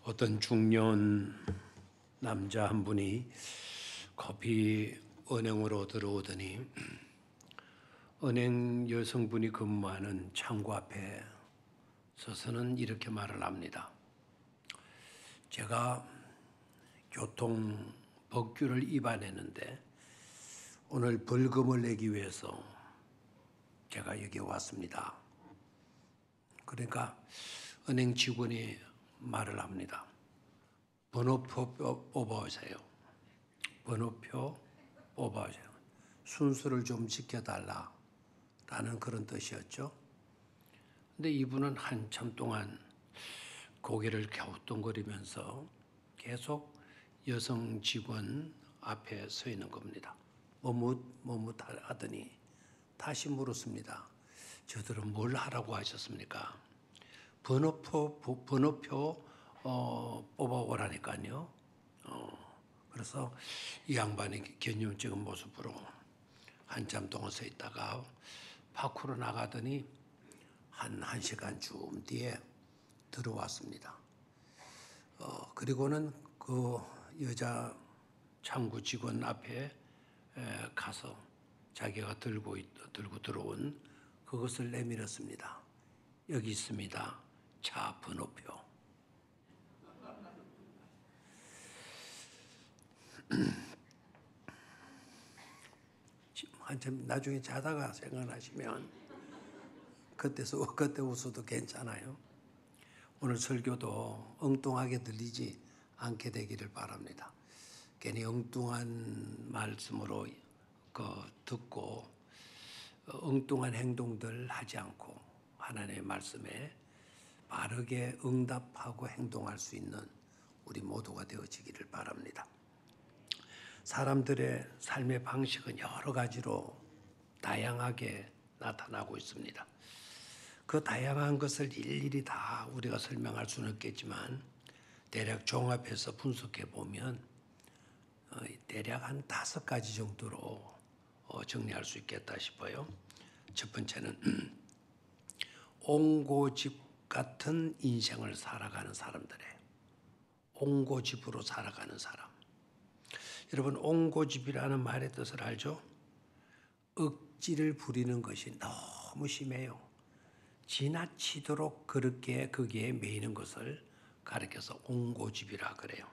어떤 중년 남자 한 분이 커피 은행으로 들어오더니 은행 여성분이 근무하는 창구 앞에 서서는 이렇게 말을 합니다. 제가 교통 법규를 위반했는데 오늘 벌금을 내기 위해서 제가 여기 왔습니다. 그러니까 은행 직원이 말을 합니다. 번호표 뽑아오세요. 번호표 뽑아오세요. 순서를 좀 지켜달라라는 그런 뜻이었죠. 근데 이분은 한참 동안 고개를 갸우뚱거리면서 계속 여성 직원 앞에 서 있는 겁니다. 머뭇하더니 다시 물었습니다. 저들은 뭘 하라고 하셨습니까? 번호표 뽑아오라니까요. 그래서 이 양반이 견념적인 모습으로 한참 동안 서 있다가 밖으로 나가더니 한 시간쯤 뒤에 들어왔습니다. 그리고는 그 여자 창구 직원 앞에 가서 자기가 들고 들어온 그것을 내밀었습니다. 여기 있습니다. 차 번호표. 한참 나중에 자다가 생각나시면 그때 웃어도 괜찮아요. 오늘 설교도 엉뚱하게 들리지 않게 되기를 바랍니다. 괜히 엉뚱한 말씀으로 듣고 엉뚱한 행동들 하지 않고 하나님의 말씀에 바르게 응답하고 행동할 수 있는 우리 모두가 되어지기를 바랍니다. 사람들의 삶의 방식은 여러 가지로 다양하게 나타나고 있습니다. 그 다양한 것을 일일이 다 우리가 설명할 수는 없겠지만 대략 종합해서 분석해 보면 대략 한 5가지 정도로 정리할 수 있겠다 싶어요. 첫 번째는 옹고집 같은 인생을 살아가는 사람들이에요. 옹고집으로 살아가는 사람. 여러분 옹고집이라는 말의 뜻을 알죠? 억지를 부리는 것이 너무 심해요. 지나치도록 그렇게 거기에 매이는 것을 가리켜서 옹고집이라 그래요.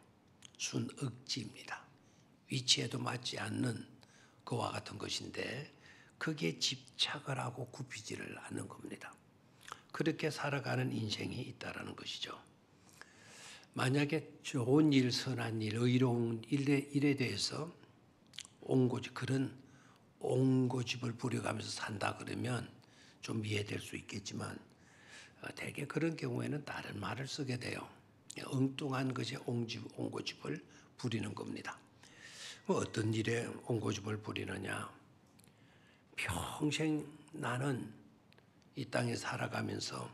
순억지입니다. 위치에도 맞지 않는 그와 같은 것인데 거기에 집착을 하고 굽히지를 않는 겁니다. 그렇게 살아가는 인생이 있다라는 것이죠. 만약에 좋은 일, 선한 일, 의로운 일에 대해서 그런 옹고집을 부려가면서 산다 그러면 좀 이해될 수 있겠지만 대개 그런 경우에는 다른 말을 쓰게 돼요. 엉뚱한 것에 옹고집을 부리는 겁니다. 어떤 일에 옹고집을 부리느냐? 평생 나는 이 땅에 살아가면서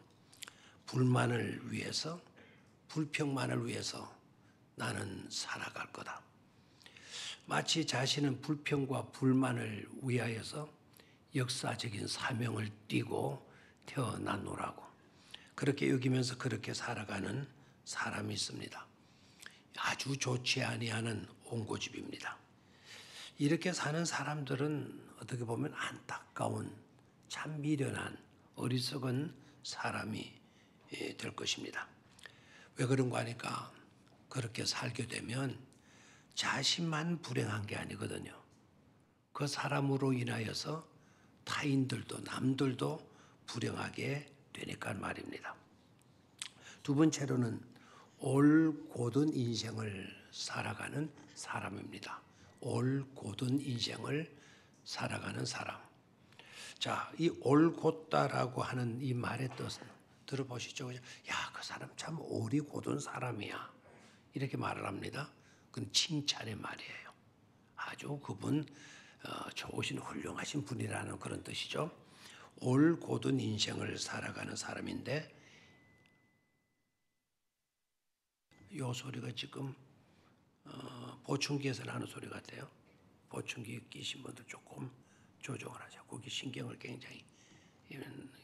불만을 위해서, 불평만을 위해서 나는 살아갈 거다. 마치 자신은 불평과 불만을 위하여서 역사적인 사명을 띠고 태어났노라고 그렇게 여기면서 그렇게 살아가는 사람이 있습니다. 아주 좋지 아니하는 옹고집입니다. 이렇게 사는 사람들은 어떻게 보면 안타까운 참 미련한 어리석은 사람이 될 것입니다. 왜 그런가 하니까 그렇게 살게 되면 자신만 불행한 게 아니거든요. 그 사람으로 인하여서 타인들도 남들도 불행하게 되니까 말입니다. 두 번째로는 올곧은 인생을 살아가는 사람입니다. 올곧은 인생을 살아가는 사람. 자, 이 올곧다라고 하는 이 말의 뜻은 들어보시죠. 야, 그 사람 참 올이 곧은 사람이야. 이렇게 말을 합니다. 그건 칭찬의 말이에요. 아주 그분 좋으신 훌륭하신 분이라는 그런 뜻이죠. 올곧은 인생을 살아가는 사람인데 이 소리가 지금 보충기에서 나는 소리 같아요. 보충기 끼신 분들 조금 조정을 하자. 거기 신경을 굉장히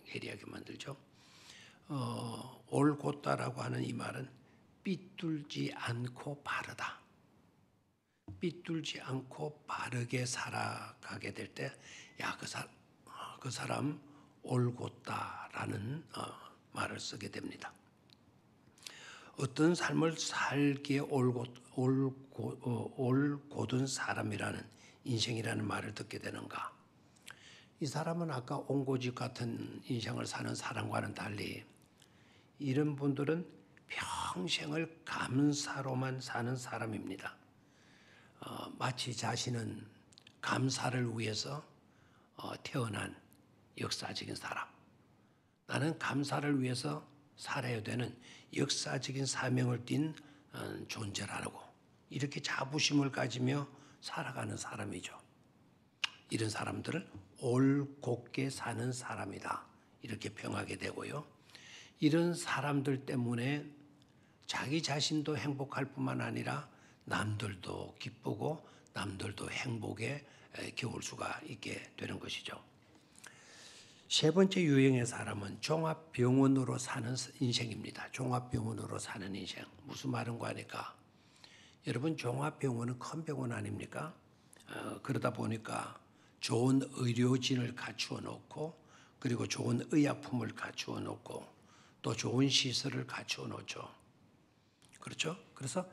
예리하게 만들죠. 올곧다라고 하는 이 말은 삐뚤지 않고 바르다. 삐뚤지 않고 바르게 살아가게 될 때, 야, 그 사람 올곧다라는 말을 쓰게 됩니다. 어떤 삶을 살기에 올곧은 사람이라는, 인생이라는 말을 듣게 되는가? 이 사람은 아까 옹고집 같은 인생을 사는 사람과는 달리 이런 분들은 평생을 감사로만 사는 사람입니다. 마치 자신은 감사를 위해서 태어난 역사적인 사람, 나는 감사를 위해서 살아야 되는 역사적인 사명을 띤 존재라고, 이렇게 자부심을 가지며 살아가는 사람이죠. 이런 사람들을 올곧게 사는 사람이다, 이렇게 평하게 되고요. 이런 사람들 때문에 자기 자신도 행복할 뿐만 아니라 남들도 기쁘고 남들도 행복에 겨울 수가 있게 되는 것이죠. 세 번째 유형의 사람은 종합병원으로 사는 인생입니다. 종합병원으로 사는 인생. 무슨 말인가 하니까, 여러분, 종합병원은 큰 병원 아닙니까? 그러다 보니까 좋은 의료진을 갖추어 놓고, 그리고 좋은 의약품을 갖추어 놓고, 또 좋은 시설을 갖추어 놓죠. 그렇죠? 그래서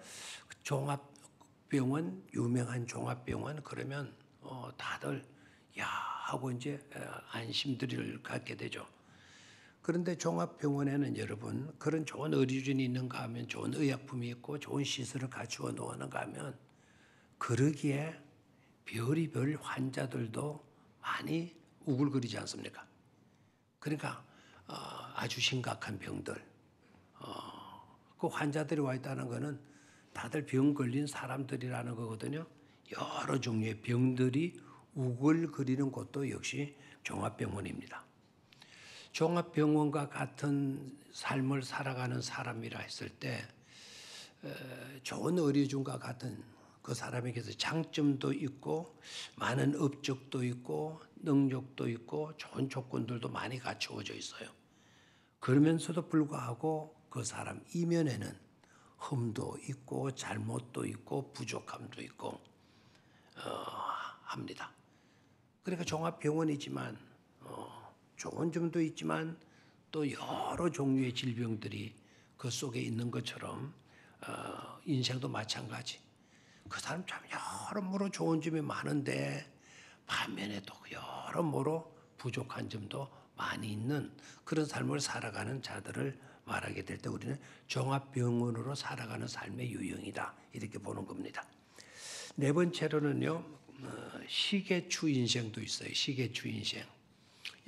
종합병원, 유명한 종합병원 그러면 다들 야 하고 이제 안심들을 갖게 되죠. 그런데 종합병원에는 여러분, 그런 좋은 의료진이 있는가 하면, 좋은 의약품이 있고 좋은 시설을 갖추어 놓는가 하면, 그러기에 별의별 환자들도 많이 우글거리지 않습니까? 그러니까 아주 심각한 병들, 그 환자들이 와 있다는 것은 다들 병 걸린 사람들이라는 거거든요. 여러 종류의 병들이 우글거리는 곳도 역시 종합병원입니다. 종합병원과 같은 삶을 살아가는 사람이라 했을 때, 좋은 의료진과 같은 그 사람에게서 장점도 있고 많은 업적도 있고 능력도 있고 좋은 조건들도 많이 갖추어져 있어요. 그러면서도 불구하고 그 사람 이면에는 흠도 있고 잘못도 있고 부족함도 있고 합니다. 그러니까 종합병원이지만 좋은 점도 있지만 또 여러 종류의 질병들이 그 속에 있는 것처럼 인생도 마찬가지. 그 사람 참 여러모로 좋은 점이 많은데 반면에 또 여러모로 부족한 점도 많이 있는 그런 삶을 살아가는 자들을 말하게 될 때 우리는 종합병원으로 살아가는 삶의 유형이다, 이렇게 보는 겁니다. 네 번째로는요, 시계추 인생도 있어요. 시계추 인생.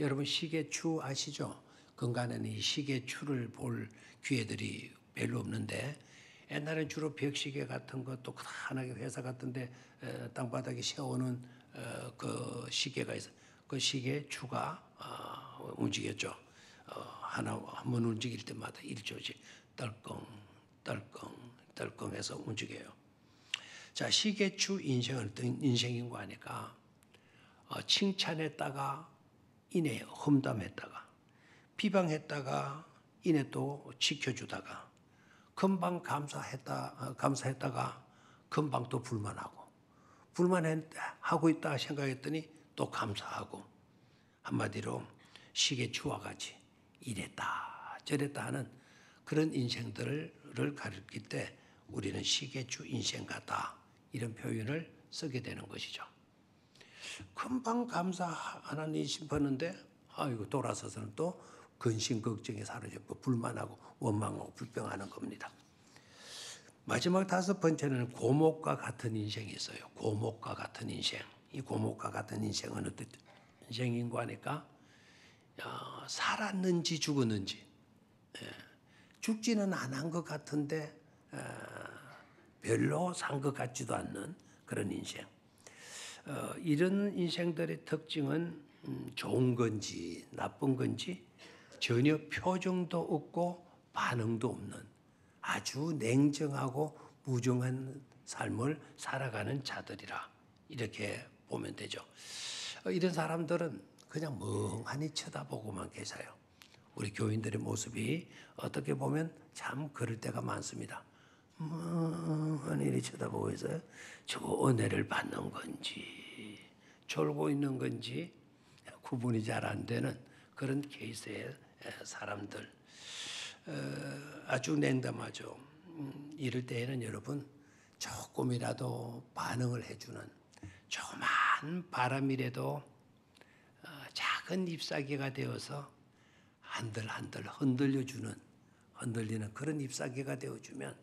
여러분, 시계추 아시죠? 근간에는 이 시계추를 볼 기회들이 별로 없는데, 옛날엔 주로 벽시계 같은 것도 크다하게 회사 같은데 땅바닥에 세우는 그 시계가 있어요. 그 시계추가 움직였죠. 하나 한 번 움직일 때마다 1조씩 떨컹 떨컹 떨컹해서 움직여요. 자, 시계추 인생은 어떤 인생인가 하니까 칭찬했다가 이내 험담했다가, 비방했다가 이내 또 지켜주다가, 금방 감사했다가 금방 또 불만하고, 불만하고 있다 생각했더니 또 감사하고, 한마디로 시계추와 같이 이랬다 저랬다 하는 그런 인생들을 가리킬 때 우리는 시계추 인생 같다, 이런 표현을 쓰게 되는 것이죠. 금방 감사하나니 싶었는데 아이고 돌아서서는 또 근심 걱정에 사로잡고 불만하고 원망하고 불평하는 겁니다. 마지막 다섯 번째는 고목과 같은 인생이 있어요. 고목과 같은 인생. 이 고목과 같은 인생은 어떤 인생인가 하니까 살았는지 죽었는지, 죽지는 않은 것 같은데 별로 산 것 같지도 않는 그런 인생. 이런 인생들의 특징은 좋은 건지 나쁜 건지 전혀 표정도 없고 반응도 없는 아주 냉정하고 무정한 삶을 살아가는 자들이라, 이렇게 보면 되죠. 이런 사람들은 그냥 멍하니 쳐다보고만 계셔요. 우리 교인들의 모습이 어떻게 보면 참 그럴 때가 많습니다. 멍하니 쳐다보고 있어요. 저거 은혜를 받는 건지 졸고 있는 건지 구분이 잘 안 되는 그런 케이스의 사람들. 아주 냉담하죠. 이럴 때에는 여러분 조금이라도 반응을 해주는 조그만 바람이라도 작은 잎사귀가 되어서 한들한들 흔들리는 그런 잎사귀가 되어주면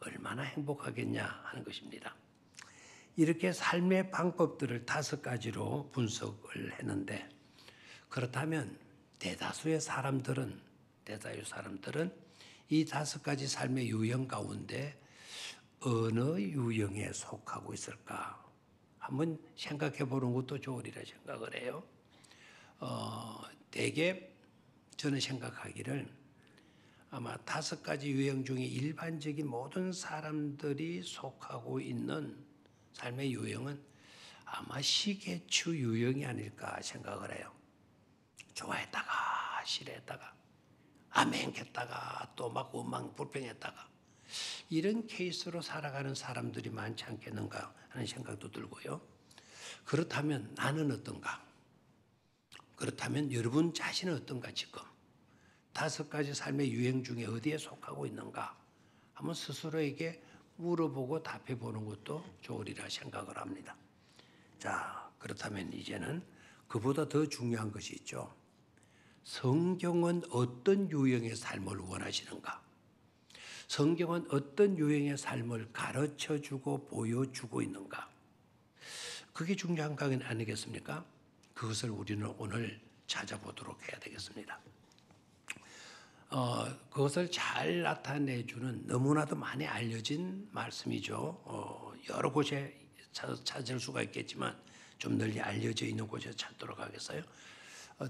얼마나 행복하겠냐 하는 것입니다. 이렇게 삶의 방법들을 5가지로 분석을 했는데, 그렇다면 대다수의 사람들은 이 5가지 삶의 유형 가운데 어느 유형에 속하고 있을까 한번 생각해 보는 것도 좋으리라 생각을 해요. 대개 저는 생각하기를 아마 5가지 유형 중에 일반적인 모든 사람들이 속하고 있는 삶의 유형은 아마 시계추 유형이 아닐까 생각을 해요. 좋아했다가 싫어했다가 아멘했다가 또 막 원망 불평했다가 이런 케이스로 살아가는 사람들이 많지 않겠는가 하는 생각도 들고요. 그렇다면 나는 어떤가? 그렇다면 여러분 자신은 어떤가? 지금 5가지 삶의 유형 중에 어디에 속하고 있는가? 한번 스스로에게 물어보고 답해보는 것도 좋으리라 생각을 합니다. 자, 그렇다면 이제는 그보다 더 중요한 것이 있죠. 성경은 어떤 유형의 삶을 원하시는가? 성경은 어떤 유형의 삶을 가르쳐주고 보여주고 있는가? 그게 중요한 거 아니겠습니까? 그것을 우리는 오늘 찾아보도록 해야 되겠습니다. 그것을 잘 나타내주는 너무나도 많이 알려진 말씀이죠. 여러 곳에 찾을 수가 있겠지만 좀 널리 알려져 있는 곳에 찾도록 하겠어요.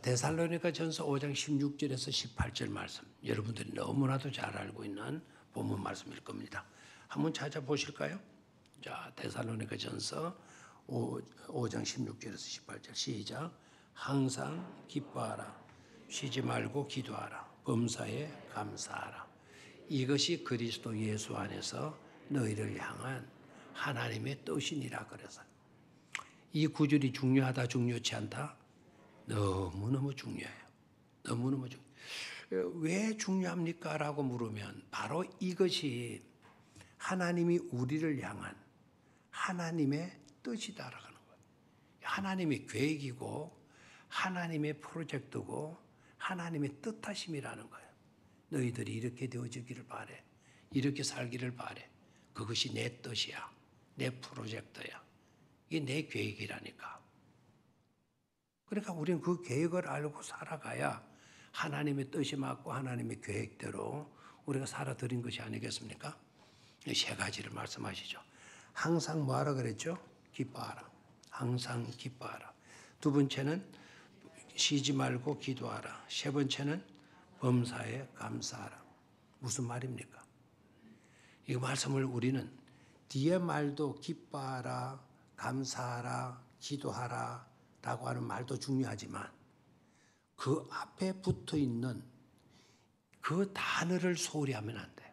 데살로니가 전서 5장 16절에서 18절 말씀, 여러분들이 너무나도 잘 알고 있는 본문 말씀일 겁니다. 한번 찾아보실까요? 자, 데살로니가 전서 5장 16절에서 18절 시작. 항상 기뻐하라, 쉬지 말고 기도하라, 범사에 감사하라. 이것이 그리스도 예수 안에서 너희를 향한 하나님의 뜻이니라. 그래서 이 구절이 중요하다 중요치 않다? 너무너무 중요해요. 너무너무 중요해요. 왜 중요합니까? 라고 물으면 바로 이것이 하나님이 우리를 향한 하나님의 뜻이다라고 하는 거예요. 하나님의 계획이고 하나님의 프로젝트고 하나님의 뜻하심이라는 거예요. 너희들이 이렇게 되어지기를 바래. 이렇게 살기를 바래. 그것이 내 뜻이야. 내 프로젝트야. 이게 내 계획이라니까. 그러니까 우리는 그 계획을 알고 살아가야 하나님의 뜻이 맞고 하나님의 계획대로 우리가 살아들인 것이 아니겠습니까? 3가지를 말씀하시죠. 항상 뭐하라 그랬죠? 기뻐하라. 항상 기뻐하라. 2번째는 쉬지 말고 기도하라. 3번째는 범사에 감사하라. 무슨 말입니까? 이 말씀을 우리는 뒤에 말도 기뻐하라, 감사하라, 기도하라 라고 하는 말도 중요하지만 그 앞에 붙어 있는 그 단어를 소홀히 하면 안 돼요.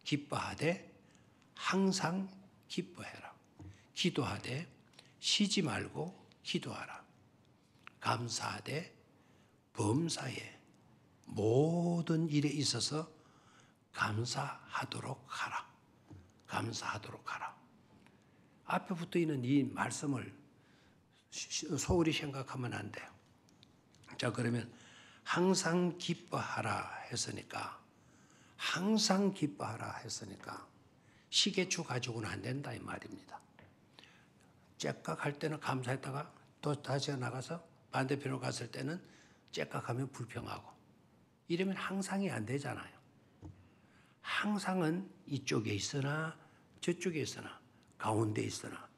기뻐하되 항상 기뻐해라. 기도하되 쉬지 말고 기도하라. 감사하되 범사에 모든 일에 있어서 감사하도록 하라. 감사하도록 하라. 앞에 붙어 있는 이 말씀을 소홀히 생각하면 안 돼요. 자, 그러면 항상 기뻐하라 했으니까 항상 기뻐하라 했으니까 시계추 가지고는 안 된다 이 말입니다. 째깍할 때는 감사했다가 또 다시 나가서 반대편으로 갔을 때는 째깍하면 불평하고 이러면 항상이 안 되잖아요. 항상은 이쪽에 있으나 저쪽에 있으나 가운데 있으나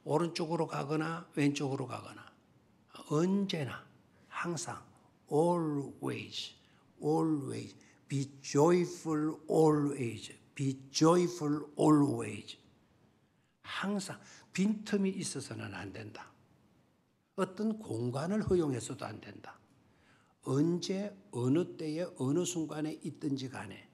오른쪽으로 가거나 왼쪽으로 가거나 언제나 항상 always be joyful always be joyful always 항상 빈틈이 있어서는 안 된다. 어떤 공간을 허용해서도 안 된다. 언제 어느 때에 어느 순간에 있든지 간에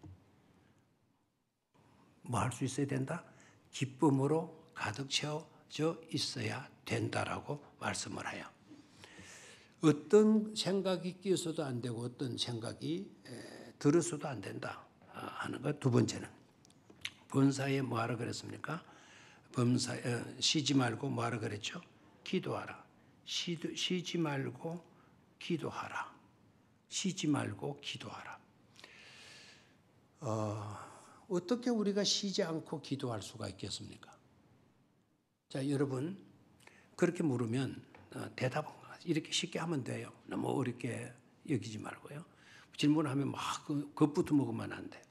뭐 할 수 있어야 된다? 기쁨으로 가득 채워져 있어야 된다라고 말씀을 해요. 어떤 생각이 끼어서도 안 되고 어떤 생각이 들어서도 안 된다 하는 것. 두 번째는 범사에 뭐하라 그랬습니까? 쉬지 말고 뭐하라 그랬죠? 기도하라. 쉬지 말고 기도하라. 쉬지 말고 기도하라. 어떻게 우리가 쉬지 않고 기도할 수가 있겠습니까? 자, 여러분 그렇게 물으면 대답은 이렇게 쉽게 하면 돼요. 너무 어렵게 여기지 말고요. 질문하면 막 겁부터 먹으면 안 돼요.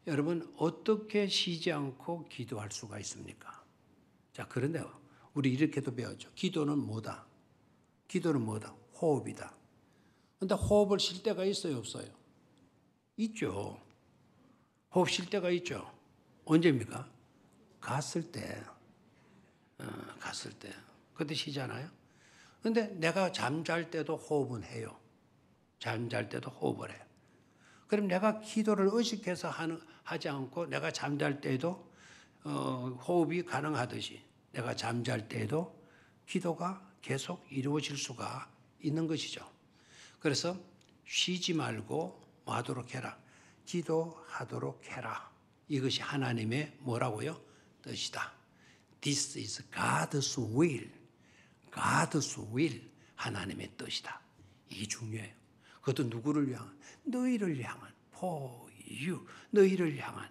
여러분 어떻게 쉬지 않고 기도할 수가 있습니까? 자, 그런데 우리 이렇게도 배웠죠. 기도는 뭐다? 기도는 뭐다? 호흡이다. 그런데 호흡을 쉴 때가 있어요, 없어요? 있죠. 호흡 쉴 때가 있죠. 언제입니까? 갔을 때. 갔을 때. 그때 쉬잖아요. 그런데 내가 잠잘 때도 호흡은 해요. 잠잘 때도 호흡을 해요. 그럼 내가 기도를 의식해서 하지 않고 내가 잠잘 때도 호흡이 가능하듯이 내가 잠잘 때도 기도가 계속 이루어질 수가 있는 것이죠. 그래서 쉬지 말고 뭐 하도록 해라? 기도하도록 해라. 이것이 하나님의 뭐라고요? 뜻이다. This is God's will. God's will. 하나님의 뜻이다. 이게 중요해요. 그것도 누구를 위한? 너희를 향한 for you. 너희를 향한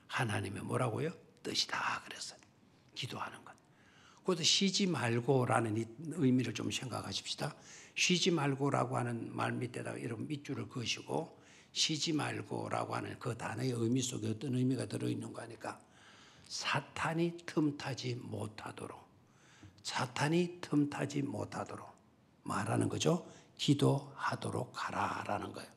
하나님의 뭐라고요? 뜻이다. 그랬어요. 기도하는 것. 그것도 쉬지 말고라는 의미를 좀 생각하십시다. 쉬지 말고라고 하는 말 밑에다가 이런 밑줄을 그으시고 쉬지 말고라고 하는 그 단어의 의미 속에 어떤 의미가 들어있는 거 하니까 사탄이 틈타지 못하도록 사탄이 틈타지 못하도록 말하는 거죠. 기도하도록 하라라는 거예요.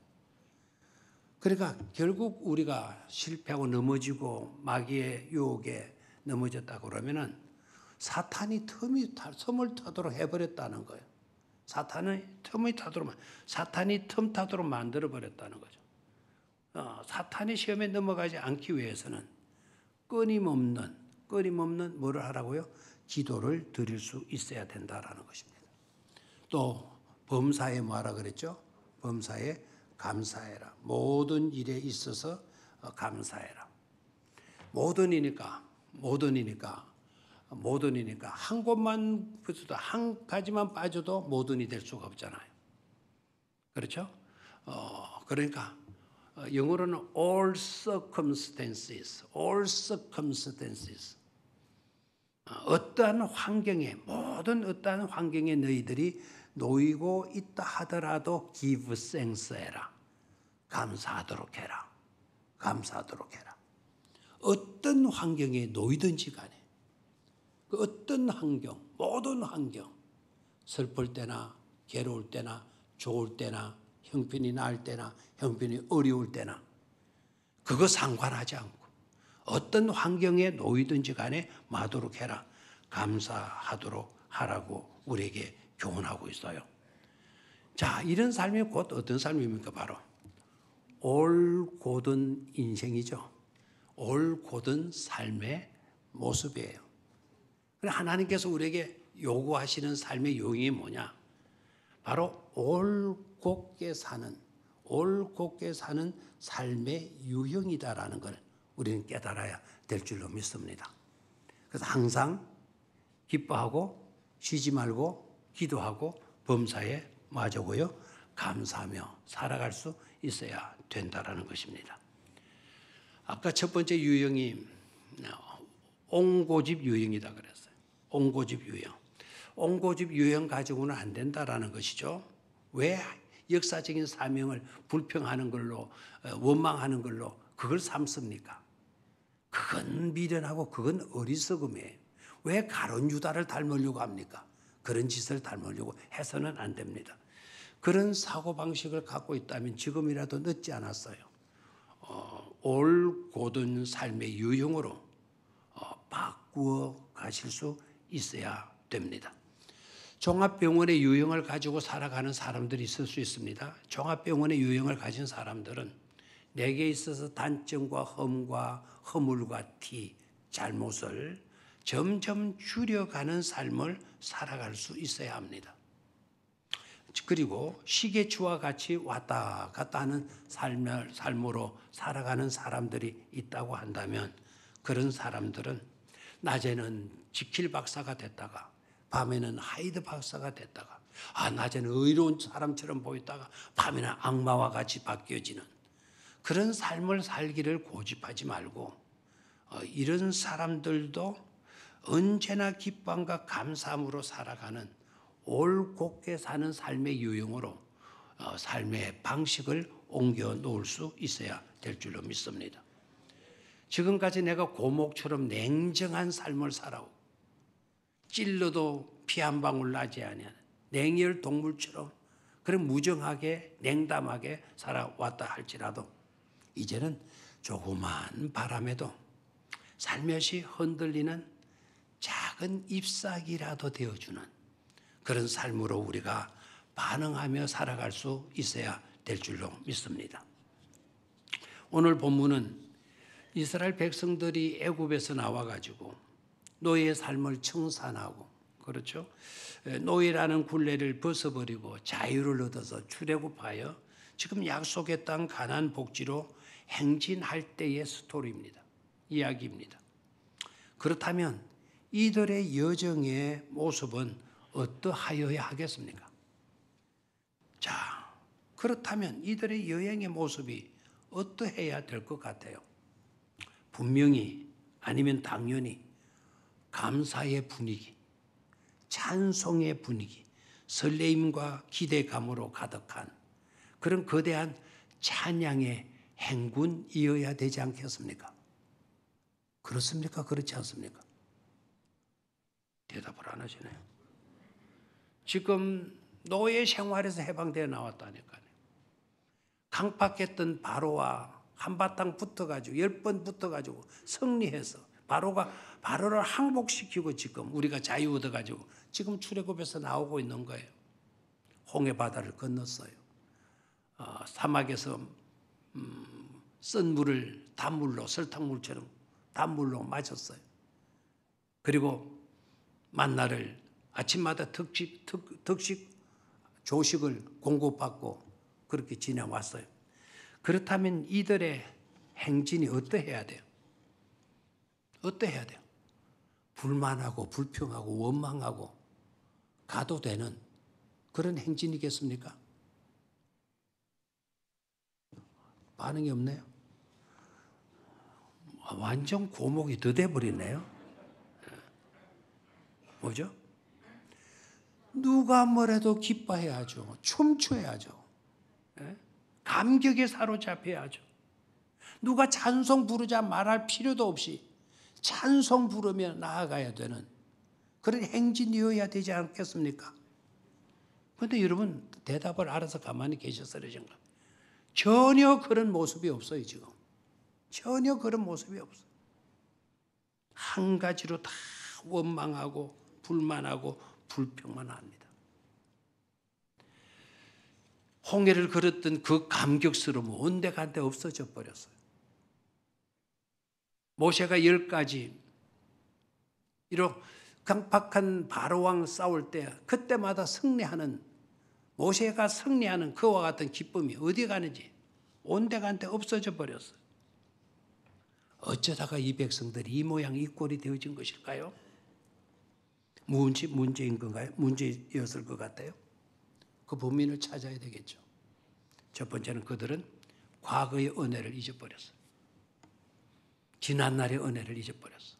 그러니까 결국 우리가 실패하고 넘어지고 마귀의 유혹에 넘어졌다 그러면은 사탄이 틈을 타도록 해버렸다는 거예요. 사탄이 틈을 타도록 사탄이 틈 타도록 만들어 버렸다는 거죠. 사탄이 시험에 넘어가지 않기 위해서는 끊임없는 뭐를 하라고요? 기도를 드릴 수 있어야 된다라는 것입니다. 또 범사에 뭐하라 그랬죠? 범사에 감사해라. 모든 일에 있어서 감사해라. 모든이니까 한 곳만 붙어도 한 가지만 빠져도 모든이 될 수가 없잖아요. 그렇죠? 그러니까 영어로는 all circumstances. 어떠한 환경에 모든 어떠한 환경에 너희들이 놓이고 있다 하더라도 give thanks 해라. 감사하도록 해라. 어떤 환경에 놓이든지 간에 그 어떤 환경, 모든 환경, 슬플 때나 괴로울 때나 좋을 때나 형편이 나을 때나 형편이 어려울 때나 그거 상관하지 않고 어떤 환경에 놓이든지 간에 마도록 해라. 감사하도록 하라고 우리에게 교훈하고 있어요. 자, 이런 삶이 곧 어떤 삶입니까? 바로 올곧은 인생이죠. 올곧은 삶의 모습이에요. 하나님께서 우리에게 요구하시는 삶의 요령이 뭐냐? 바로 올곧게 사는 삶의 유형이다라는 걸 우리는 깨달아야 될 줄로 믿습니다. 그래서 항상 기뻐하고 쉬지 말고 기도하고 범사에 마저고요 감사하며 살아갈 수 있어야 된다라는 것입니다. 아까 첫 번째 유형이 옹고집 유형이다 그랬어요. 옹고집 유형 가지고는 안 된다라는 것이죠. 왜 역사적인 사명을 불평하는 걸로 원망하는 걸로 그걸 삼습니까? 그건 미련하고 그건 어리석음이에요. 왜 가룟 유다를 닮으려고 합니까? 그런 짓을 닮으려고 해서는 안 됩니다. 그런 사고방식을 갖고 있다면 지금이라도 늦지 않았어요. 올곧은 삶의 유형으로 바꾸어 가실 수 있어야 됩니다. 종합병원의 유형을 가지고 살아가는 사람들이 있을 수 있습니다. 종합병원의 유형을 가진 사람들은 내게 있어서 단점과 험과 허물과 티, 잘못을 점점 줄여가는 삶을 살아갈 수 있어야 합니다. 그리고 시계추와 같이 왔다 갔다 하는 삶으로 살아가는 사람들이 있다고 한다면 그런 사람들은 낮에는 지킬 박사가 됐다가 밤에는 하이드 박사가 됐다가 낮에는 의로운 사람처럼 보였다가 밤에는 악마와 같이 바뀌어지는 그런 삶을 살기를 고집하지 말고 이런 사람들도 언제나 기쁨과 감사함으로 살아가는 올곧게 사는 삶의 유형으로 삶의 방식을 옮겨 놓을 수 있어야 될 줄로 믿습니다. 지금까지 내가 고목처럼 냉정한 삶을 살아오고 찔러도 피 한 방울 나지 아니하는 냉혈 동물처럼 그런 무정하게 냉담하게 살아왔다 할지라도 이제는 조그만 바람에도 살며시 흔들리는 작은 잎사귀라도 되어주는 그런 삶으로 우리가 반응하며 살아갈 수 있어야 될 줄로 믿습니다. 오늘 본문은 이스라엘 백성들이 애굽에서 나와가지고 노예의 삶을 청산하고 그렇죠. 노예라는 굴레를 벗어버리고 자유를 얻어서 출애굽하여 지금 약속의 땅 가나안 복지로 행진할 때의 스토리입니다. 이야기입니다. 그렇다면 이들의 여정의 모습은 어떠하여야 하겠습니까? 자, 그렇다면 이들의 여행의 모습이 어떠해야 될 것 같아요? 분명히 아니면 당연히 감사의 분위기, 찬송의 분위기, 설레임과 기대감으로 가득한 그런 거대한 찬양의 행군이어야 되지 않겠습니까? 그렇습니까? 그렇지 않습니까? 대답을 안 하시네요. 지금 노예 생활에서 해방되어 나왔다니까요. 강팍했던 바로와 한바탕 붙어가지고 10번 붙어가지고 승리해서 바로를 항복시키고 지금 우리가 자유 얻어가지고 지금 출애굽에서 나오고 있는 거예요. 홍해 바다를 건넜어요. 사막에서 쓴 물을 단물로 설탕물처럼 단물로 마셨어요. 그리고 만나를 아침마다 특식 조식을 공급받고 그렇게 지내왔어요. 그렇다면 이들의 행진이 어떠해야 돼요? 어떠해야 돼요? 불만하고 불평하고 원망하고 가도 되는 그런 행진이겠습니까? 반응이 없네요. 완전 고목이 더 돼버리네요. 뭐죠? 누가 뭐래도 기뻐해야죠. 춤춰야죠. 감격에 사로잡혀야죠. 누가 찬송 부르자 말할 필요도 없이 찬송 부르며 나아가야 되는 그런 행진이어야 되지 않겠습니까? 그런데 여러분 대답을 알아서 가만히 계셔서 그러신가? 전혀 그런 모습이 없어요 지금. 전혀 그런 모습이 없어요. 한 가지로 다 원망하고 불만하고 불평만 합니다. 홍해를 걸었던 그 감격스러움은 온데간데 없어져 버렸어요. 모세가 10가지 이런 강팍한 바로왕 싸울 때 그때마다 승리하는 모세가 승리하는 그와 같은 기쁨이 어디 가는지 온데간데 없어져 버렸어요. 어쩌다가 이 백성들이 이 모양 이 꼴이 되어진 것일까요? 문제인 건가요? 문제였을 것 같아요. 그 범인을 찾아야 되겠죠. 첫 번째는 그들은 과거의 은혜를 잊어버렸어요. 지난날의 은혜를 잊어버렸어요.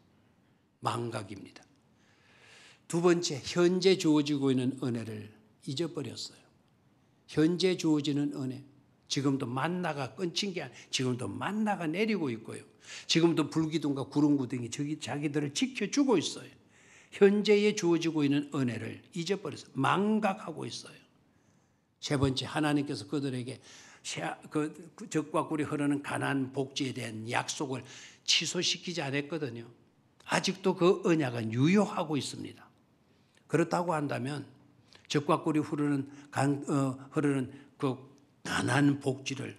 망각입니다. 두 번째, 현재 주어지고 있는 은혜를 잊어버렸어요. 현재 주어지는 은혜. 지금도 만나가 끊긴 게 아니라 지금도 만나가 내리고 있고요. 지금도 불기둥과 구름구덩이 자기들을 지켜주고 있어요. 현재에 주어지고 있는 은혜를 잊어버렸어요. 망각하고 있어요. 세 번째, 하나님께서 그들에게 적과 꿀이 흐르는 가나안 복지에 대한 약속을 취소시키지 않았거든요. 아직도 그 언약은 유효하고 있습니다. 그렇다고 한다면 적과 꿀이 흐르는 그 가나안 복지를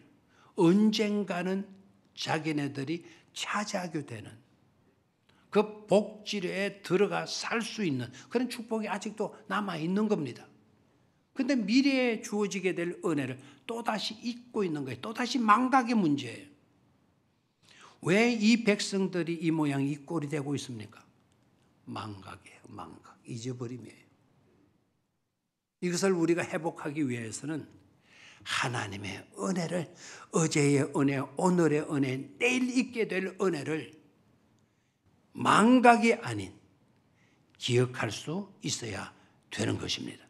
언젠가는 자기네들이 차지하게 되는 그 복지에 들어가 살 수 있는 그런 축복이 아직도 남아있는 겁니다. 그런데 미래에 주어지게 될 은혜를 또다시 잊고 있는 거예요. 또다시 망각의 문제예요. 왜 이 백성들이 이 모양이 이 꼴이 되고 있습니까? 망각이에요. 망각. 잊어버림이에요. 이것을 우리가 회복하기 위해서는 하나님의 은혜를, 어제의 은혜, 오늘의 은혜, 내일 있게 될 은혜를 망각이 아닌 기억할 수 있어야 되는 것입니다.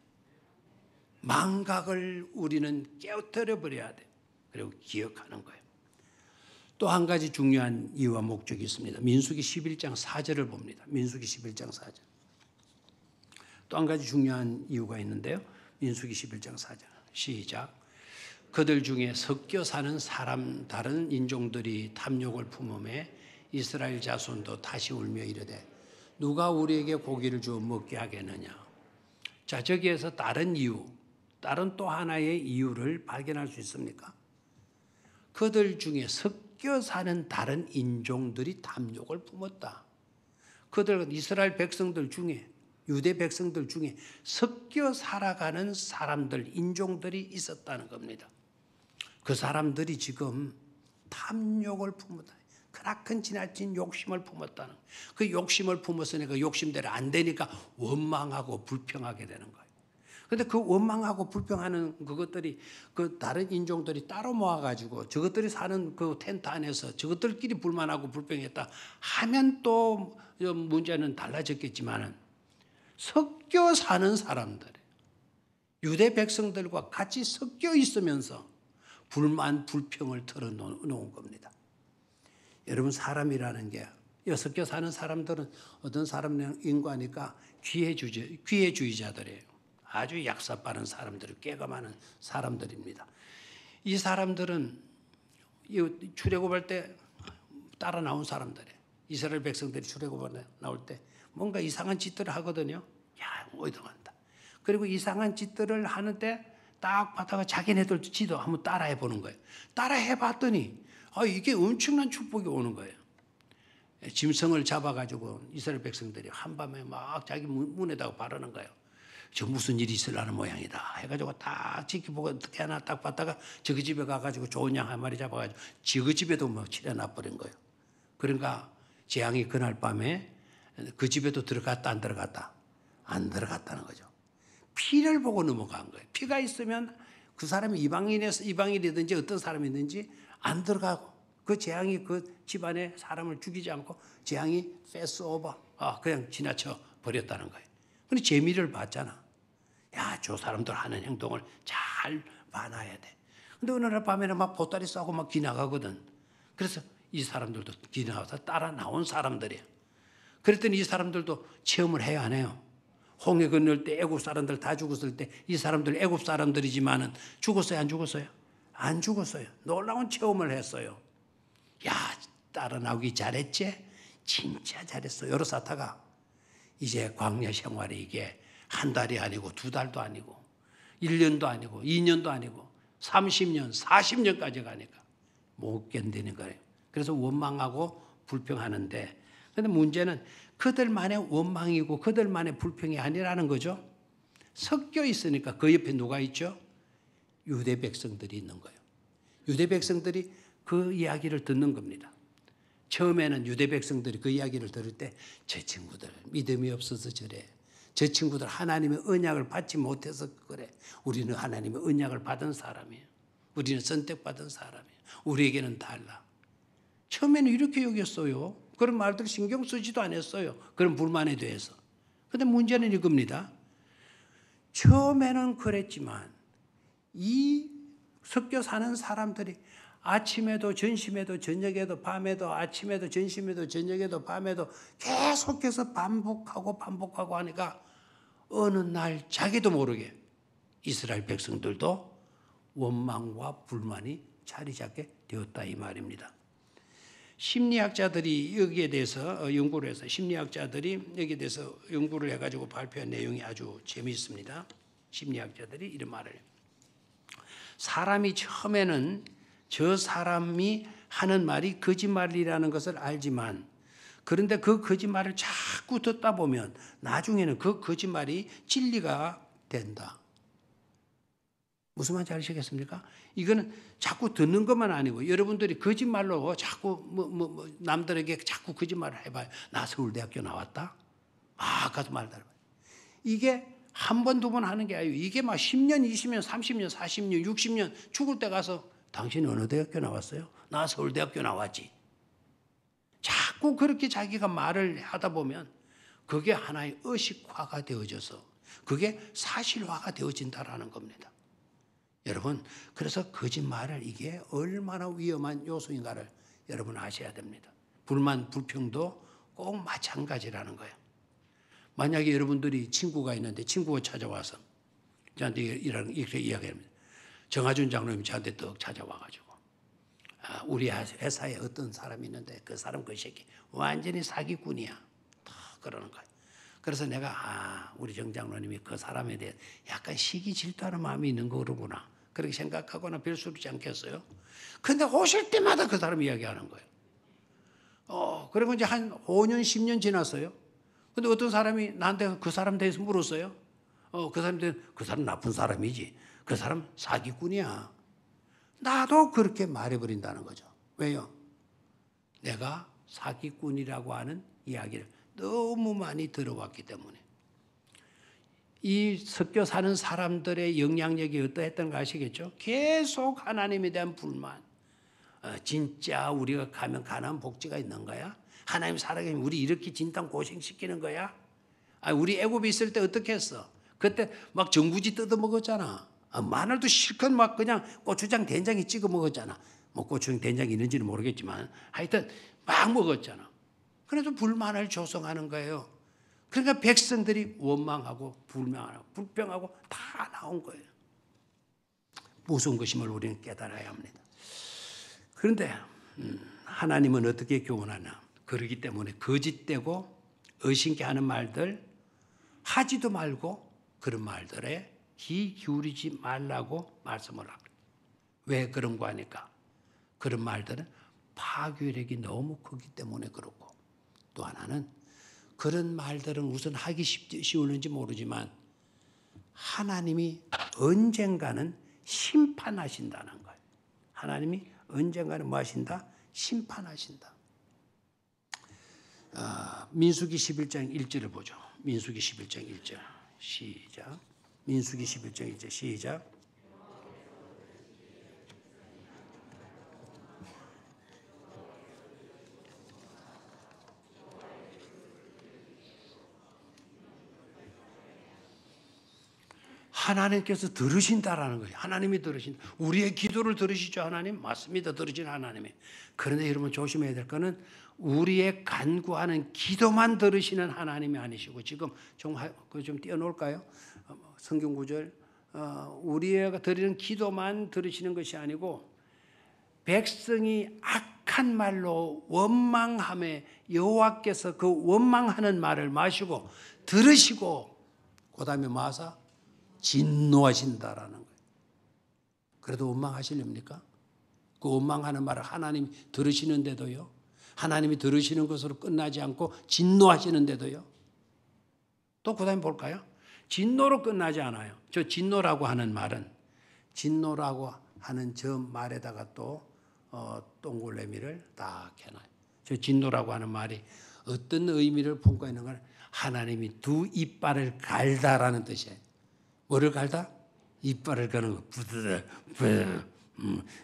망각을 우리는 깨우쳐 버려야 돼요. 그리고 기억하는 거예요. 또 한 가지 중요한 이유와 목적이 있습니다. 민수기 11장 4절을 봅니다. 민수기 11장 4절. 또 한 가지 중요한 이유가 있는데요. 민수기 11장 4절. 시작. 그들 중에 섞여 사는 사람 다른 인종들이 탐욕을 품음에 이스라엘 자손도 다시 울며 이르되 누가 우리에게 고기를 주어 먹게 하겠느냐. 자, 저기에서 다른 이유, 다른 또 하나의 이유를 발견할 수 있습니까? 그들 중에 섞여 사는 다른 인종들이 탐욕을 품었다. 그들 이스라엘 백성들 중에, 유대 백성들 중에 섞여 살아가는 사람들, 인종들이 있었다는 겁니다. 그 사람들이 지금 탐욕을 품었다. 크나큰 지나친 욕심을 품었다는 거예요. 그 욕심을 품었으니까 욕심대로 안 되니까 원망하고 불평하게 되는 거예요. 그런데 그 원망하고 불평하는 그것들이 그 다른 인종들이 따로 모아가지고 저것들이 사는 그 텐트 안에서 저것들끼리 불만하고 불평했다 하면 또 문제는 달라졌겠지만은 섞여 사는 사람들, 유대 백성들과 같이 섞여 있으면서 불만, 불평을 털어놓은 겁니다. 여러분, 사람이라는 게 섞여 사는 사람들은 어떤 사람인 거니까 기회주의자들이에요. 아주 약사 빠른 사람들, 꾀가 많은 사람들입니다. 이 사람들은 출애굽할 때 따라 나온 사람들이에요. 이스라엘 백성들이 출애굽 나올 때 뭔가 이상한 짓들을 하거든요. 야, 어이당한다. 그리고 이상한 짓들을 하는데 딱 봤다가 자기네들 지도 한번 따라해 보는 거예요. 따라해 봤더니 이게 엄청난 축복이 오는 거예요. 짐승을 잡아가지고 이스라엘 백성들이 한밤에 막 자기 문에다가 바르는 거예요. 저 무슨 일이 있으려는 모양이다 해가지고 딱 지켜보고 어떻게 하나 딱 봤다가 저기 집에 가가지고 좋은 양 한 마리 잡아가지고 저그 집에도 뭐 칠해놔버린 거예요. 그러니까 재앙이 그날 밤에 그 집에도 들어갔다 안 들어갔다? 안 들어갔다는 거죠. 피를 보고 넘어간 거예요. 피가 있으면 그 사람이 이방인이든지 어떤 사람이든지 안 들어가고 그 재앙이 그 집안의 사람을 죽이지 않고 재앙이 패스 오버, 그냥 지나쳐 버렸다는 거예요. 근데 재미를 봤잖아. 야, 저 사람들 하는 행동을 잘 봐놔야 돼. 근데 어느 날 밤에는 막 보따리 싸고 막 지나가거든. 그래서 이 사람들도 지나가서 따라 나온 사람들이에요. 그랬더니 이 사람들도 체험을 해야 안 해요. 홍해 건널 때 애굽 사람들 다 죽었을 때 이 사람들 애굽 사람들이지만은 죽었어요, 안 죽었어요? 안 죽었어요. 놀라운 체험을 했어요. 야, 따라 나오기 잘했지? 진짜 잘했어. 여로사타가 이제 광야 생활이 이게 한 달이 아니고 두 달도 아니고 1년도 아니고 2년도 아니고 30년, 40년까지 가니까 못 견디는 거예요. 그래서 원망하고 불평하는데, 그런데 문제는 그들만의 원망이고 그들만의 불평이 아니라는 거죠. 섞여 있으니까 그 옆에 누가 있죠? 유대 백성들이 있는 거예요. 유대 백성들이 그 이야기를 듣는 겁니다. 처음에는 유대 백성들이 그 이야기를 들을 때 저 친구들 믿음이 없어서 저래. 저 친구들 하나님의 언약을 받지 못해서 그래. 우리는 하나님의 언약을 받은 사람이에요. 우리는 선택받은 사람이에요. 우리에게는 달라. 처음에는 이렇게 여겼어요. 그런 말들 신경 쓰지도 않았어요. 그런 불만에 대해서. 그런데 문제는 이겁니다. 처음에는 그랬지만 이 섞여 사는 사람들이 아침에도 전심에도 저녁에도 밤에도 아침에도 전심에도 저녁에도 밤에도 계속해서 반복하고 하니까 어느 날 자기도 모르게 이스라엘 백성들도 원망과 불만이 자리 잡게 되었다 이 말입니다. 심리학자들이 여기에 대해서 연구를 해서 심리학자들이 여기에 대해서 연구를 해가지고 발표한 내용이 아주 재미있습니다. 심리학자들이 이런 말을 해요. 사람이 처음에는 저 사람이 하는 말이 거짓말이라는 것을 알지만, 그런데 그 거짓말을 자꾸 듣다 보면 나중에는 그 거짓말이 진리가 된다. 무슨 말인지 아시겠습니까? 이거는 자꾸 듣는 것만 아니고 여러분들이 거짓말로 자꾸 남들에게 자꾸 거짓말을 해봐요. 나 서울대학교 나왔다. 가서 말다. 이게 한 번, 두 번 하는 게 아니에요. 이게 막 10년, 20년, 30년, 40년, 60년 죽을 때 가서 당신 어느 대학교 나왔어요? 나 서울대학교 나왔지. 자꾸 그렇게 자기가 말을 하다 보면 그게 하나의 의식화가 되어져서 그게 사실화가 되어진다라는 겁니다. 여러분, 그래서 거짓말을 이게 얼마나 위험한 요소인가를 여러분 아셔야 됩니다. 불만, 불평도 꼭 마찬가지라는 거예요. 만약에 여러분들이 친구가 있는데 친구가 찾아와서 저한테 이렇게 이야기합니다. 정하준 장로님 저한테 떡 찾아와가지고 우리 회사에 어떤 사람이 있는데 그 사람 그 새끼 완전히 사기꾼이야. 그러는 거예요. 그래서 내가 우리 정 장로님이 그 사람에 대해 약간 시기 질투하는 마음이 있는 거구나. 그렇게 생각하거나 별수롭지 않겠어요? 근데 오실 때마다 그 사람 이야기하는 거예요. 그리고 이제 한 5년, 10년 지났어요. 근데 어떤 사람이 나한테 그 사람 대해서 물었어요. 그 사람 나쁜 사람이지. 그 사람 사기꾼이야. 나도 그렇게 말해버린다는 거죠. 왜요? 내가 사기꾼이라고 하는 이야기를 너무 많이 들어왔기 때문에. 이 섞여 사는 사람들의 영향력이 어떠했던 거 아시겠죠? 계속 하나님에 대한 불만. 진짜 우리가 가면 가난 복지가 있는 거야? 하나님 살아계시면 우리 이렇게 진탕 고생시키는 거야? 우리 애굽에 있을 때 어떻게 했어? 그때 막 전구지 뜯어 먹었잖아. 마늘도 실컷 막 그냥 고추장 된장에 찍어 먹었잖아. 뭐 고추장 된장이 있는지는 모르겠지만 하여튼 막 먹었잖아. 그래도 불만을 조성하는 거예요. 그러니까 백성들이 원망하고 불명하고 불평하고 다 나온 거예요. 무서운 것임을 우리는 깨달아야 합니다. 그런데 하나님은 어떻게 교훈하나? 그러기 때문에 거짓되고 의심케 하는 말들 하지도 말고 그런 말들에 귀 기울이지 말라고 말씀을 합니다. 왜 그런 거 하니까? 그런 말들은 파괴력이 너무 크기 때문에 그렇고, 또 하나는 그런 말들은 우선 하기 쉬우는지 모르지만 하나님이 언젠가는 심판하신다는 거예요. 하나님이 언젠가는 뭐 하신다? 심판하신다. 민수기 11장 1절을 보죠. 민수기 11장 1절 시작. 민수기 11장 1절 시작. 하나님께서 들으신다라는 거예요. 하나님이 들으신다. 우리의 기도를 들으시죠, 하나님? 맞습니다. 들으시는 하나님이. 그런데 여러분 조심해야 될 거는 우리의 간구하는 기도만 들으시는 하나님이 아니시고, 지금 좀 띄워놓을까요? 성경 구절. 우리가 드리는 기도만 들으시는 것이 아니고 백성이 악한 말로 원망함에 여호와께서 그 원망하는 말을 마시고 들으시고 그 다음에 마사 진노하신다라는 거예요. 그래도 원망하시렵니까? 그 원망하는 말을 하나님이 들으시는데도요. 하나님이 들으시는 것으로 끝나지 않고 진노하시는데도요. 또 그 다음에 볼까요? 진노로 끝나지 않아요. 저 진노라고 하는 말은 진노라고 하는 저 말에다가 또 동글레미를 딱 해놔요. 저 진노라고 하는 말이 어떤 의미를 품고 있는 건 하나님이 두 이빨을 갈다라는 뜻이에요. 뭐를 갈다? 이빨을 가는 거. 부드러,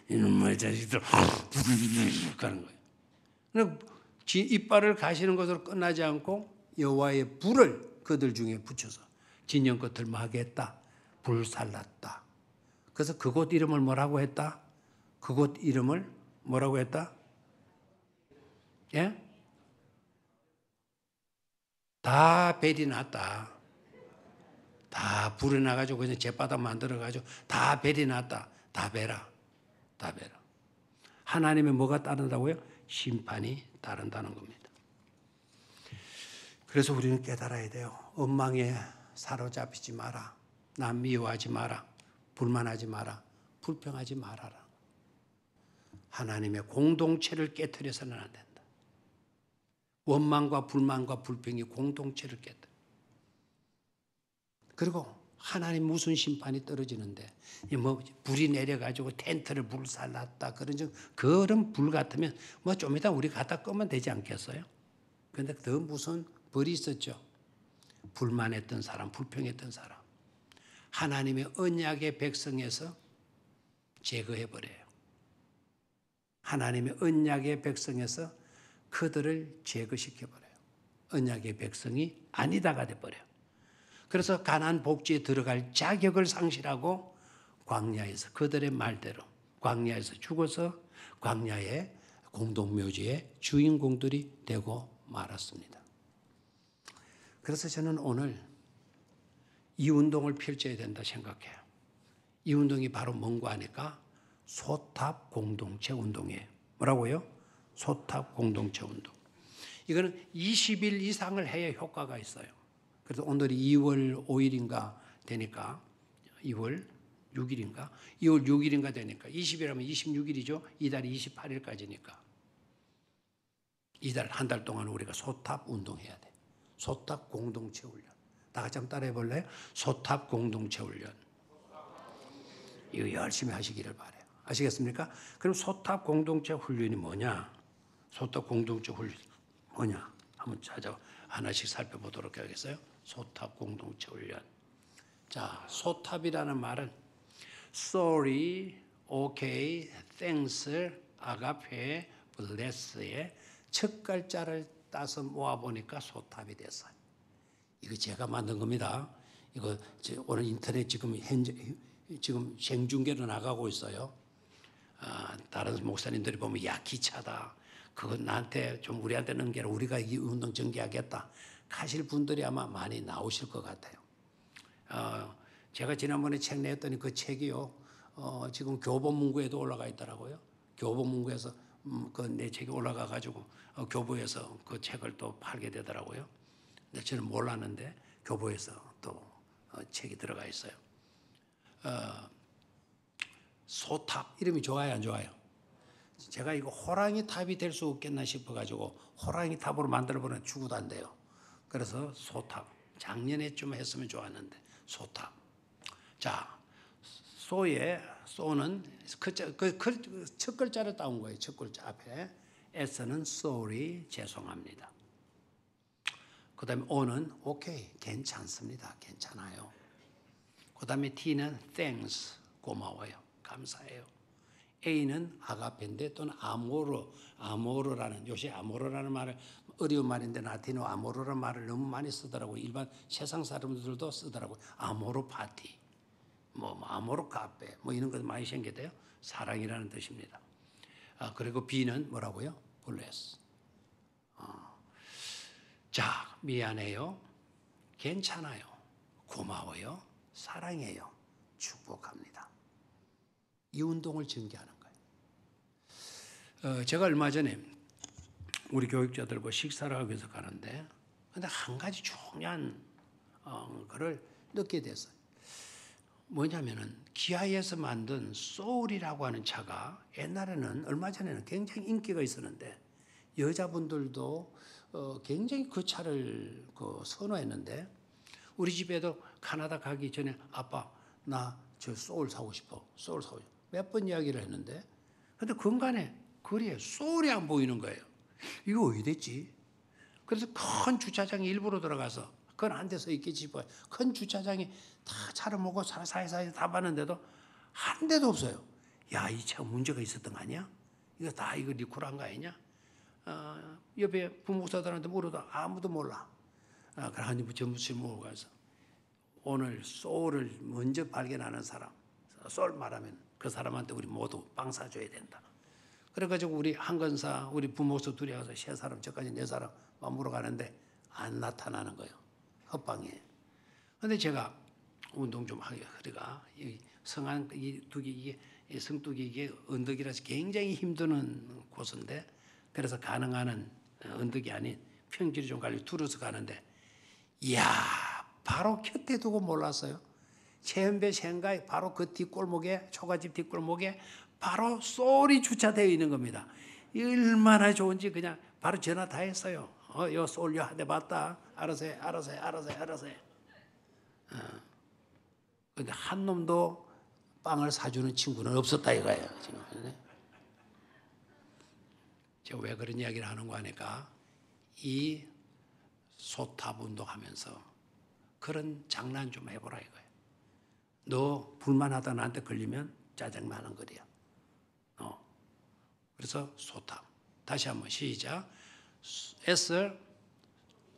이놈의 자식들, 부드러 가는 거예요. 이빨을 가시는 것으로 끝나지 않고 여호와의 불을 그들 중에 붙여서 진영 끝을 마게 했다. 불살랐다. 그래서 그곳 이름을 뭐라고 했다? 그곳 이름을 뭐라고 했다? 예? 다 벨이 났다. 다 불이 나가지고 그냥 잿바닥 만들어가지고 다 벨이 났다. 다 베라. 다 베라. 하나님의 뭐가 따른다고요? 심판이 따른다는 겁니다. 그래서 우리는 깨달아야 돼요. 원망에 사로잡히지 마라. 남 미워하지 마라. 불만하지 마라. 불평하지 말아라. 하나님의 공동체를 깨트려서는 안 된다. 원망과 불만과 불평이 공동체를 깨뜨려. 그리고 하나님 무슨 심판이 떨어지는데 뭐 불이 내려가지고 텐트를 불살랐다 그런 불 같으면 뭐 좀 이따 우리 갖다 끄면 되지 않겠어요? 그런데 더 무슨 벌이 있었죠. 불만했던 사람, 불평했던 사람, 하나님의 언약의 백성에서 제거해버려요. 하나님의 언약의 백성에서 그들을 제거시켜버려요. 언약의 백성이 아니다가 돼버려요. 그래서 가나안 복지에 들어갈 자격을 상실하고 광야에서 그들의 말대로 광야에서 죽어서 광야의 공동묘지의 주인공들이 되고 말았습니다. 그래서 저는 오늘 이 운동을 펼쳐야 된다 생각해요. 이 운동이 바로 뭔가 하니까 소탑 공동체 운동이에요. 뭐라고요? 소탑 공동체 운동. 이거는 20일 이상을 해야 효과가 있어요. 그래서 오늘이 2월 5일인가 되니까 2월 6일인가 되니까 20일하면 26일이죠. 이달이 28일까지니까 이달 한 달 동안 우리가 소탑 운동해야 돼. 소탑 공동체 훈련. 다 같이 한번 따라해 볼래요? 소탑 공동체 훈련. 이거 열심히 하시기를 바라요. 아시겠습니까? 그럼 소탑 공동체 훈련이 뭐냐? 소탑 공동체 훈련이 뭐냐? 한번 하나씩 살펴보도록 하겠어요. 소탑 공동체 훈련. 자, 소탑이라는 말은 sorry, okay, thanks, agape, bless의 첫 글자를 따서 모아보니까 소탑이 됐어요. 이거 제가 만든 겁니다. 이거 오늘 인터넷 지금 생중계로 나가고 있어요. 다른 목사님들이 보면 야 기차다. 그건 나한테 좀 우리한테 넘겨라. 우리가 이 운동 전개하겠다. 하실 분들이 아마 많이 나오실 것 같아요. 제가 지난번에 책 냈더니 그 책이요. 지금 교보문고에도 올라가 있더라고요. 교보문고에서 그 내 책이 올라가 가지고 교보에서 그 책을 또 팔게 되더라고요. 근데 저는 몰랐는데 교보에서 또 책이 들어가 있어요. 소탑 이름이 좋아요, 안 좋아요? 제가 이거 호랑이 탑이 될 수 없겠나 싶어가지고 호랑이 탑으로 만들어보면 죽어도 안 돼요. 그래서 소탑. 작년에 좀 했으면 좋았는데 소탑. 자, 소는 첫 글자를 따온 거예요. 첫 글자 앞에 S는 sorry, 죄송합니다. 그 다음에 O는 오케이, 괜찮습니다. 괜찮아요. 그 다음에 T는 thanks, 고마워요. 감사해요. A는 아가페인데 또는 아모르라는 요새 아모르라는 말을 어려운 말인데 라틴어 아모르라는 말을 너무 많이 쓰더라고요. 일반 세상 사람들도 쓰더라고요. 아모르 파티, 뭐 아모르 카페, 뭐 이런 것 많이 생겼대요. 사랑이라는 뜻입니다. 그리고 B는 뭐라고요? bless. 자, 미안해요. 괜찮아요. 고마워요. 사랑해요. 축복합니다. 이 운동을 전개하는 거예요. 제가 얼마 전에 우리 교육자들과 식사를 하기 위해서 가는데 근데 한 가지 중요한 거를 느끼게 됐어요. 뭐냐면은 기아에서 만든 소울이라고 하는 차가 옛날에는 얼마 전에는 굉장히 인기가 있었는데 여자분들도 굉장히 그 차를 선호했는데 우리 집에도 캐나다 가기 전에 아빠 나 저 소울 사고 싶어. 소울 사고 싶어. 몇 번 이야기를 했는데 근데 근간에 거리에 소울이 안 보이는 거예요. 이거 왜 됐지? 그래서 큰 주차장에 일부러 들어가서 그건 안 돼서 있겠지 싶어요. 큰 주차장에 다 차를 몰고 사이사이 다 봤는데도 한 대도 없어요. 야, 이 차 문제가 있었던 거 아니야? 이거 다 이거 리콜한 거 아니냐? 옆에 부목사들한테 물어도 아무도 몰라. 그래 한 전무실 모으고 가서 오늘 소울을 먼저 발견하는 사람, 소울 말하면 그 사람한테 우리 모두 빵 사줘야 된다. 그래가지고 우리 한건사, 우리 부목사 둘이 가서 세 사람, 저까지 네 사람 맞물어 가는데 안 나타나는 거예요. 헛방이에요. 근데 제가 운동 좀 하게 그래가 성안 이 성뚝이 이게 언덕이라서 굉장히 힘드는 곳인데 그래서 가능한 언덕이 아닌 평지를 좀 갈리 두르서 가는데 이야 바로 곁에 두고 몰랐어요. 체험배 생가에 바로 그 뒷골목에 초가집 뒷골목에 바로 소울이 주차되어 있는 겁니다. 얼마나 좋은지 그냥 바로 전화 다 했어요. 요 소울 요 한 대 봤다. 알아서 해. 근데 한 놈도 빵을 사주는 친구는 없었다 이거예요. 지금. 제가 왜 그런 이야기를 하는가 하니까 이 소탑 운동하면서 그런 장난 좀 해보라 이거예요. 너 불만하다 나한테 걸리면 짜증나는 거리야. 그래서 소탑. 다시 한번 시작. S,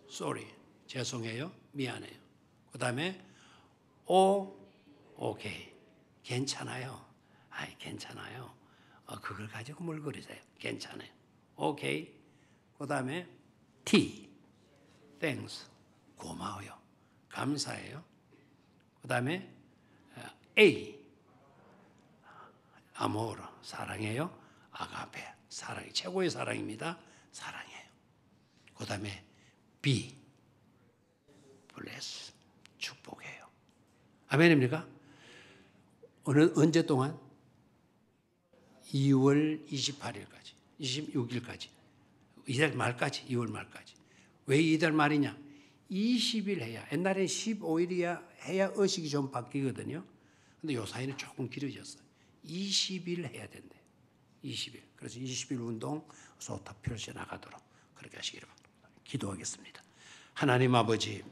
sorry. 죄송해요. 미안해요. 그 다음에 O, 오케이. 괜찮아요. 아이, 괜찮아요. 그걸 가지고 뭘 그러세요. 괜찮아요. 오케이. 그 다음에 T, thanks. 고마워요. 감사해요. 그 다음에 A, 아모르. 사랑해요. 아가페. 사랑이 최고의 사랑입니다. 사랑해요. 그 다음에 B, bless. 축복해요. 아멘입니까? 언제 동안? 2월 28일까지, 26일까지, 이달 말까지, 2월 말까지. 왜 이달 말이냐? 20일 해야, 옛날에 15일이야 해야 의식이 좀 바뀌거든요. 근데 요 사이는 조금 길어졌어요. 20일 해야 된대. 20일. 그래서 20일 운동 소탑 펼쳐 나가도록 그렇게 하시기를 바랍니다. 기도하겠습니다. 하나님 아버지,